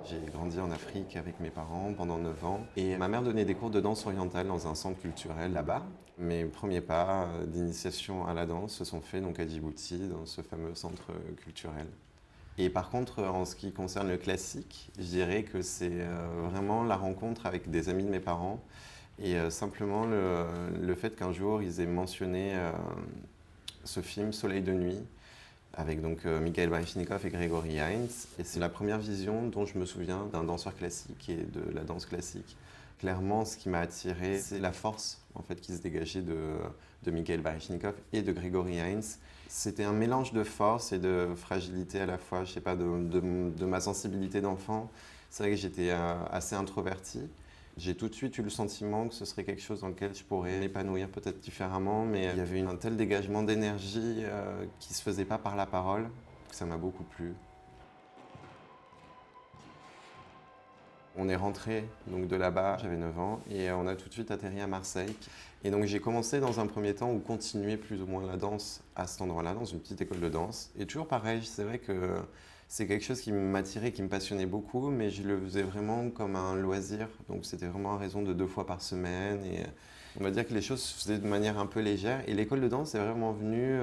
J'ai grandi en Afrique avec mes parents pendant 9 ans et ma mère donnait des cours de danse orientale dans un centre culturel là-bas. Mes premiers pas d'initiation à la danse se sont faits donc à Djibouti, dans ce fameux centre culturel. Et par contre, en ce qui concerne le classique, je dirais que c'est vraiment la rencontre avec des amis de mes parents et simplement le fait qu'un jour ils aient mentionné ce film Soleil de nuit avec donc Mikhail Baryshnikov et Gregory Hines. Et c'est la première vision dont je me souviens d'un danseur classique et de la danse classique. Clairement, ce qui m'a attiré, c'est la force en fait, qui se dégageait de Mikhail Baryshnikov et de Gregory Hines. C'était un mélange de force et de fragilité à la fois, je sais pas, de ma sensibilité d'enfant. C'est vrai que j'étais assez introverti. J'ai tout de suite eu le sentiment que ce serait quelque chose dans lequel je pourrais m'épanouir peut-être différemment, mais il y avait un tel dégagement d'énergie qui ne se faisait pas par la parole que ça m'a beaucoup plu. On est rentré donc de là-bas, j'avais 9 ans, et on a tout de suite atterri à Marseille. Et donc j'ai commencé dans un premier temps ou continué plus ou moins la danse à cet endroit-là, dans une petite école de danse. Et toujours pareil, c'est vrai que c'est quelque chose qui m'attirait, qui me passionnait beaucoup, mais je le faisais vraiment comme un loisir. Donc c'était vraiment à raison de 2 fois par semaine. Et on va dire que les choses se faisaient de manière un peu légère. Et l'école de danse est vraiment venue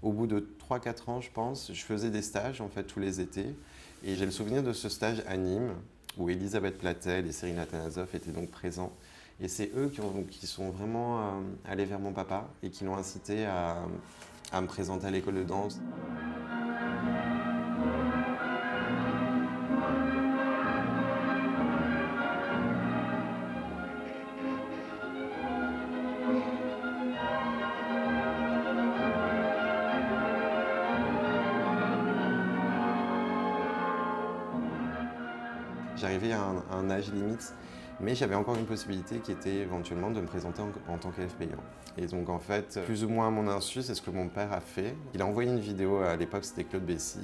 au bout de 3 4 ans, je pense. Je faisais des stages en fait tous les étés. Et j'ai le souvenir de ce stage à Nîmes, où Elisabeth Platel et Cyril Atanasoff étaient donc présents. Et c'est eux qui sont vraiment allés vers mon papa et qui l'ont incité à me présenter à l'école de danse. J'arrivais à un âge limite, mais j'avais encore une possibilité qui était éventuellement de me présenter en tant qu'élève payant. Et donc en fait, plus ou moins à mon insu, c'est ce que mon père a fait. Il a envoyé une vidéo, à l'époque c'était Claude Bessy,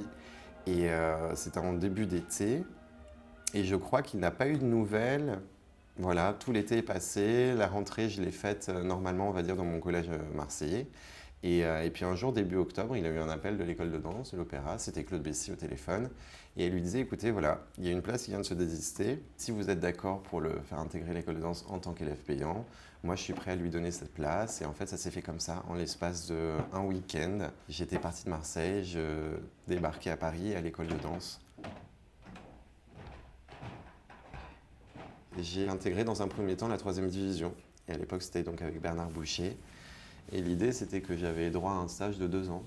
et c'était en début d'été. Et je crois qu'il n'a pas eu de nouvelles. Voilà, tout l'été est passé, la rentrée je l'ai faite normalement, on va dire, dans mon collège marseillais. Et puis un jour, début octobre, il a eu un appel de l'école de danse, de l'opéra, c'était Claude Bessy au téléphone. Et elle lui disait, écoutez, voilà, il y a une place qui vient de se désister. Si vous êtes d'accord pour le faire intégrer l'école de danse en tant qu'élève payant, moi je suis prêt à lui donner cette place. Et en fait, ça s'est fait comme ça, en l'espace d'un week-end. J'étais parti de Marseille, je débarquais à Paris, à l'école de danse. J'ai intégré dans un premier temps la 3e division. Et à l'époque, c'était donc avec Bernard Boucher. Et l'idée, c'était que j'avais droit à un stage de 2 ans.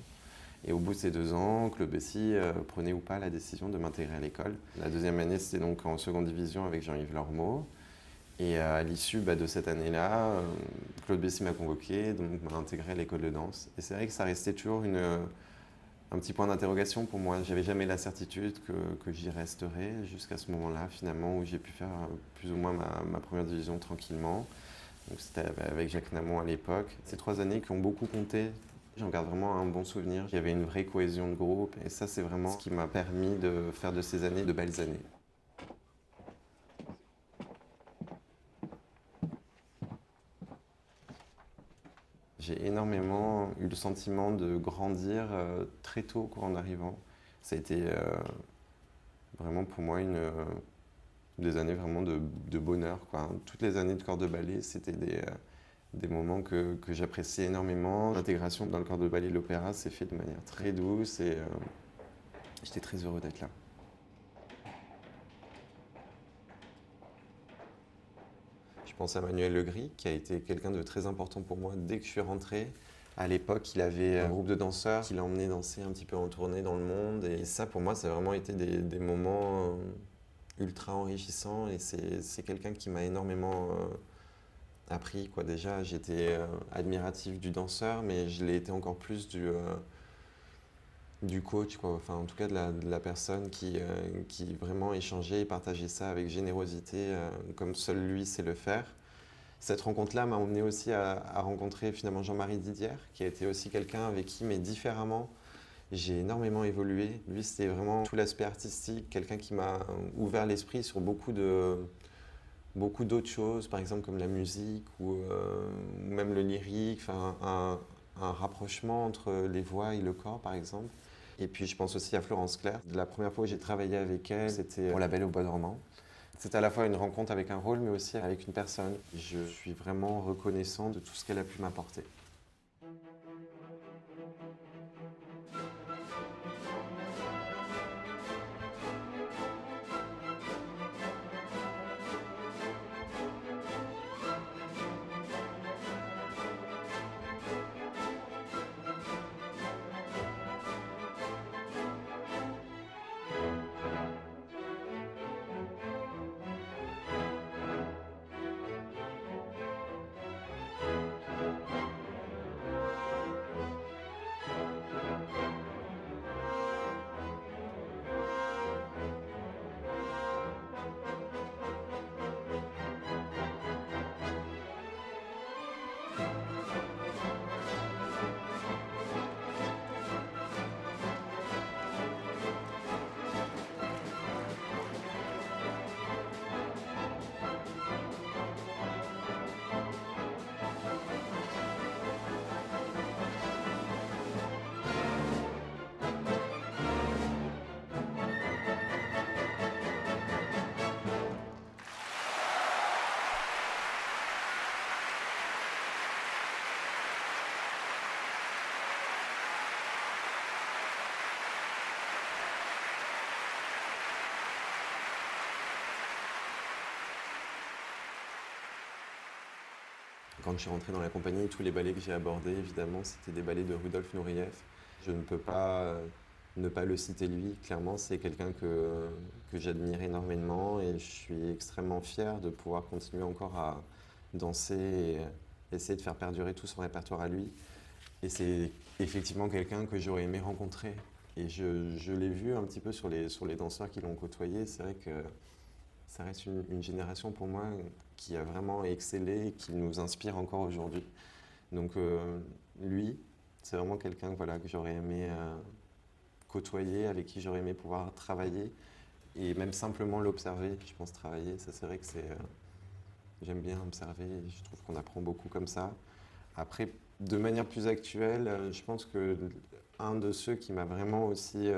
Et au bout de ces 2 ans, Claude Bessy prenait ou pas la décision de m'intégrer à l'école. La deuxième année, c'était donc en seconde division avec Jean-Yves Lormeau. Et à l'issue de cette année-là, Claude Bessy m'a convoqué, donc m'a intégré à l'école de danse. Et c'est vrai que ça restait toujours un petit point d'interrogation pour moi. J'avais jamais la certitude que j'y resterais jusqu'à ce moment-là, finalement, où j'ai pu faire plus ou moins ma première division tranquillement. Donc c'était avec Jacques Namon à l'époque. Ces 3 années qui ont beaucoup compté, j'en garde vraiment un bon souvenir. Il y avait une vraie cohésion de groupe et ça c'est vraiment ce qui m'a permis de faire de ces années de belles années. J'ai énormément eu le sentiment de grandir très tôt en arrivant. Ça a été vraiment pour moi des années vraiment de bonheur, quoi. Toutes les années de corps de ballet, c'était des moments que j'appréciais énormément. L'intégration dans le corps de ballet de l'opéra s'est fait de manière très douce et j'étais très heureux d'être là. Je pense à Manuel Legris, qui a été quelqu'un de très important pour moi dès que je suis rentré. À l'époque, il avait un groupe de danseurs qui l'emmenait danser un petit peu en tournée dans le monde. Et ça, pour moi, ça a vraiment été des moments ultra enrichissants. Et c'est quelqu'un qui m'a énormément appris, quoi. Déjà, j'étais admiratif du danseur, mais je l'ai été encore plus du coach, quoi. Enfin, en tout cas, de la personne qui vraiment échangeait et partageait ça avec générosité, comme seul lui sait le faire. Cette rencontre-là m'a emmené aussi à rencontrer finalement Jean-Marie Didier, qui a été aussi quelqu'un avec qui, mais différemment, j'ai énormément évolué. Lui, c'était vraiment tout l'aspect artistique, quelqu'un qui m'a ouvert l'esprit sur beaucoup d'autres choses, par exemple comme la musique ou même le lyrique, enfin, un rapprochement entre les voix et le corps, par exemple. Et puis je pense aussi à Florence Claire. La première fois où j'ai travaillé avec elle, c'était pour La Belle au bois dormant. C'est à la fois une rencontre avec un rôle, mais aussi avec une personne. Je suis vraiment reconnaissant de tout ce qu'elle a pu m'apporter. Quand je suis rentré dans la compagnie, tous les ballets que j'ai abordés, évidemment, c'était des ballets de Rudolf Nureyev. Je ne peux pas ne pas le citer lui. Clairement, c'est quelqu'un que j'admire énormément et je suis extrêmement fier de pouvoir continuer encore à danser et essayer de faire perdurer tout son répertoire à lui. Et c'est effectivement quelqu'un que j'aurais aimé rencontrer. Et je l'ai vu un petit peu sur les danseurs qui l'ont côtoyé. C'est vrai que ça reste une génération pour moi qui a vraiment excellé et qui nous inspire encore aujourd'hui. Donc lui, c'est vraiment quelqu'un voilà, que j'aurais aimé côtoyer, avec qui j'aurais aimé pouvoir travailler et même simplement l'observer, je pense travailler. Ça c'est vrai que j'aime bien observer et je trouve qu'on apprend beaucoup comme ça. Après, de manière plus actuelle, je pense que un de ceux qui m'a vraiment aussi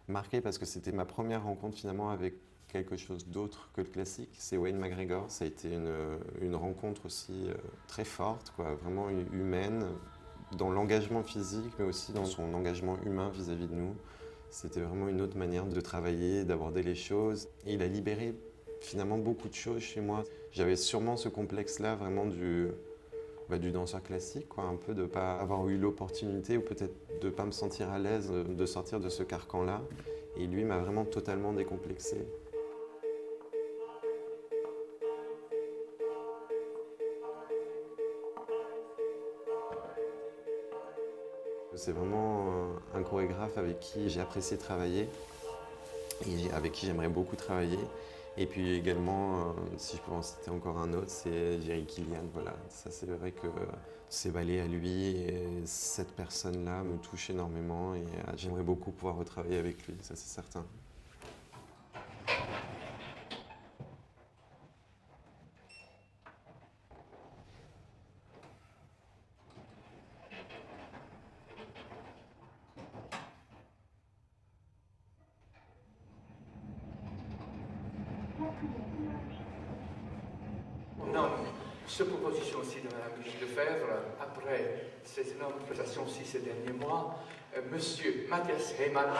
marqué, parce que c'était ma première rencontre finalement avec quelque chose d'autre que le classique, c'est Wayne McGregor. Ça a été une rencontre aussi très forte, quoi, vraiment humaine, dans l'engagement physique, mais aussi dans son engagement humain vis-à-vis de nous. C'était vraiment une autre manière de travailler, d'aborder les choses. Et il a libéré finalement beaucoup de choses chez moi. J'avais sûrement ce complexe-là vraiment du danseur classique, quoi, un peu de ne pas avoir eu l'opportunité ou peut-être de ne pas me sentir à l'aise de sortir de ce carcan-là. Et lui m'a vraiment totalement décomplexé. C'est vraiment un chorégraphe avec qui j'ai apprécié travailler et avec qui j'aimerais beaucoup travailler. Et puis également, si je peux en citer encore un autre, c'est Jerry Kilian. Voilà, ça c'est vrai que ces ballets à lui et cette personne-là me touche énormément et j'aimerais beaucoup pouvoir retravailler avec lui, ça c'est certain. Non, cette proposition aussi de Mme Brigitte Lefebvre, après ces énormes prestations aussi ces derniers mois, Monsieur Matthias Heymann.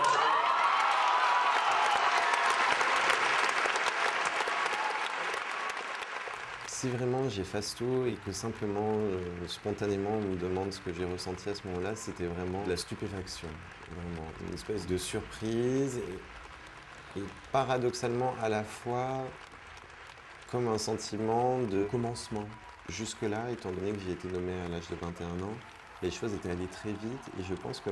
Si vraiment j'efface tout et que simplement, spontanément, on me demande ce que j'ai ressenti à ce moment-là, c'était vraiment de la stupéfaction. Vraiment, une espèce de surprise et paradoxalement à la fois comme un sentiment de commencement. Jusque-là, étant donné que j'ai été nommé à l'âge de 21 ans, les choses étaient allées très vite et je pense que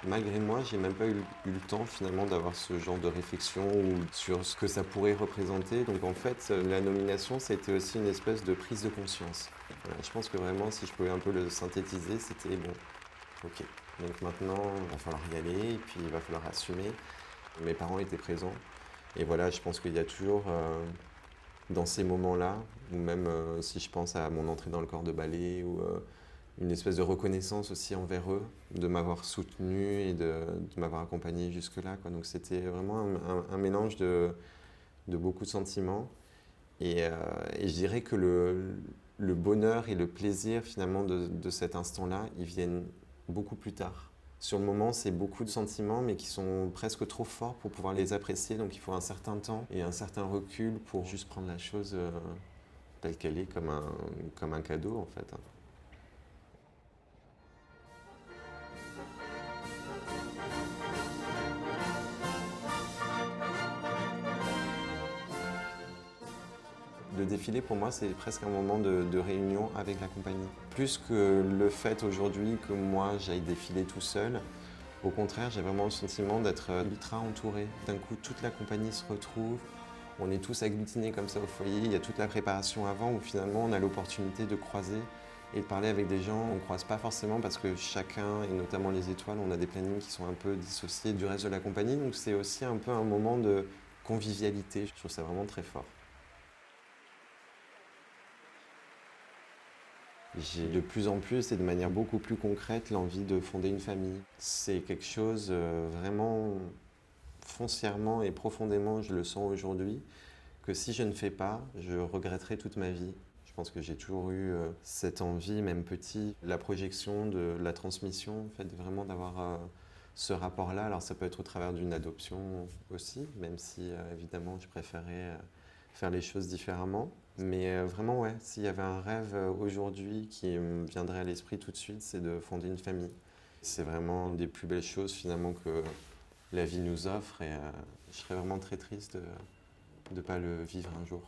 malgré moi, j'ai même pas eu le temps finalement d'avoir ce genre de réflexion ou sur ce que ça pourrait représenter. Donc en fait, la nomination, c'était aussi une espèce de prise de conscience. Voilà, je pense que vraiment, si je pouvais un peu le synthétiser, c'était bon, ok. Donc maintenant, il va falloir y aller et puis il va falloir assumer. Mes parents étaient présents et voilà, je pense qu'il y a toujours dans ces moments-là, ou même si je pense à mon entrée dans le corps de ballet ou une espèce de reconnaissance aussi envers eux, de m'avoir soutenu et de m'avoir accompagné jusque-là, quoi. Donc c'était vraiment un mélange de beaucoup de sentiments. Et je dirais que le bonheur et le plaisir finalement de cet instant-là, ils viennent beaucoup plus tard. Sur le moment, c'est beaucoup de sentiments, mais qui sont presque trop forts pour pouvoir les apprécier. Donc il faut un certain temps et un certain recul pour juste prendre la chose telle qu'elle est, comme un cadeau en fait. Le défilé, pour moi, c'est presque un moment de réunion avec la compagnie. Plus que le fait aujourd'hui que moi, j'aille défiler tout seul, au contraire, j'ai vraiment le sentiment d'être ultra entouré. D'un coup, toute la compagnie se retrouve, on est tous agglutinés comme ça au foyer, il y a toute la préparation avant où finalement on a l'opportunité de croiser et de parler avec des gens qu'on ne croise pas forcément parce que chacun, et notamment les étoiles, on a des plannings qui sont un peu dissociés du reste de la compagnie. Donc c'est aussi un peu un moment de convivialité. Je trouve ça vraiment très fort. J'ai de plus en plus et de manière beaucoup plus concrète l'envie de fonder une famille. C'est quelque chose vraiment foncièrement et profondément, je le sens aujourd'hui, que si je ne fais pas, je regretterai toute ma vie. Je pense que j'ai toujours eu cette envie, même petit, la projection de la transmission, en fait, vraiment d'avoir ce rapport-là. Alors ça peut être au travers d'une adoption aussi, même si évidemment je préférais faire les choses différemment. Mais vraiment, ouais, s'il y avait un rêve aujourd'hui qui me viendrait à l'esprit tout de suite, c'est de fonder une famille. C'est vraiment une des plus belles choses finalement que la vie nous offre et je serais vraiment très triste de ne pas le vivre un jour.